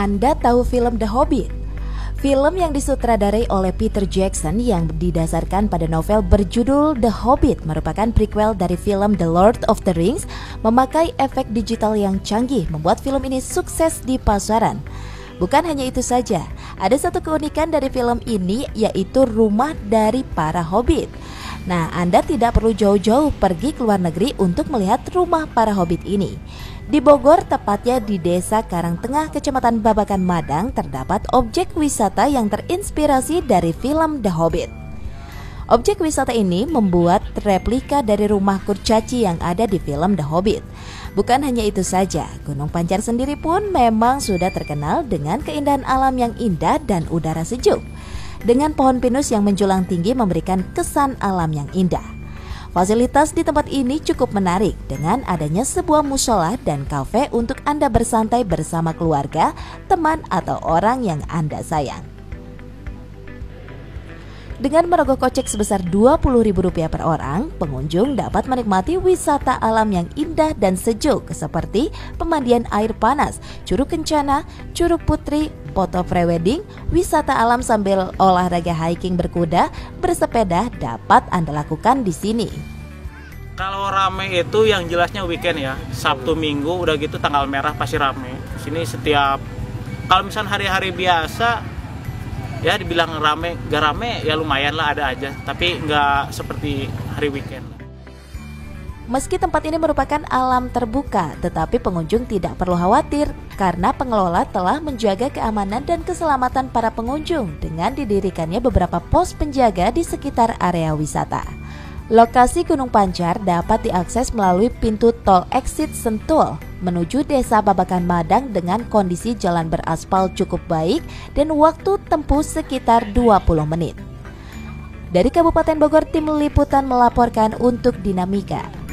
Anda tahu film The Hobbit? Film yang disutradarai oleh Peter Jackson yang didasarkan pada novel berjudul The Hobbit merupakan prequel dari film The Lord of the Rings, memakai efek digital yang canggih membuat film ini sukses di pasaran. Bukan hanya itu saja, ada satu keunikan dari film ini yaitu rumah dari para hobbit. Nah, Anda tidak perlu jauh-jauh pergi ke luar negeri untuk melihat rumah para hobbit ini. Di Bogor, tepatnya di Desa Karangtengah, Kecamatan Babakan Madang, terdapat objek wisata yang terinspirasi dari film The Hobbit. Objek wisata ini membuat replika dari rumah kurcaci yang ada di film The Hobbit. Bukan hanya itu saja, Gunung Pancar sendiri pun memang sudah terkenal dengan keindahan alam yang indah dan udara sejuk. Dengan pohon pinus yang menjulang tinggi memberikan kesan alam yang indah. Fasilitas di tempat ini cukup menarik dengan adanya sebuah musola dan kafe untuk Anda bersantai bersama keluarga, teman, atau orang yang Anda sayang. Dengan merogoh kocek sebesar Rp20.000 per orang, pengunjung dapat menikmati wisata alam yang indah dan sejuk seperti pemandian air panas, Curug Kencana, Curug Putri, foto prewedding, wisata alam sambil olahraga hiking berkuda, bersepeda dapat Anda lakukan di sini. Kalau rame itu yang jelasnya weekend ya, Sabtu Minggu udah gitu tanggal merah pasti rame. Sini setiap, kalau misalnya hari-hari biasa ya dibilang rame, gak rame ya lumayan lah, ada aja, tapi nggak seperti hari weekend. Meski tempat ini merupakan alam terbuka, tetapi pengunjung tidak perlu khawatir karena pengelola telah menjaga keamanan dan keselamatan para pengunjung dengan didirikannya beberapa pos penjaga di sekitar area wisata. Lokasi Gunung Pancar dapat diakses melalui pintu tol exit Sentul menuju Desa Babakan Madang dengan kondisi jalan beraspal cukup baik dan waktu tempuh sekitar 20 menit. Dari Kabupaten Bogor, tim liputan melaporkan untuk Dinamika.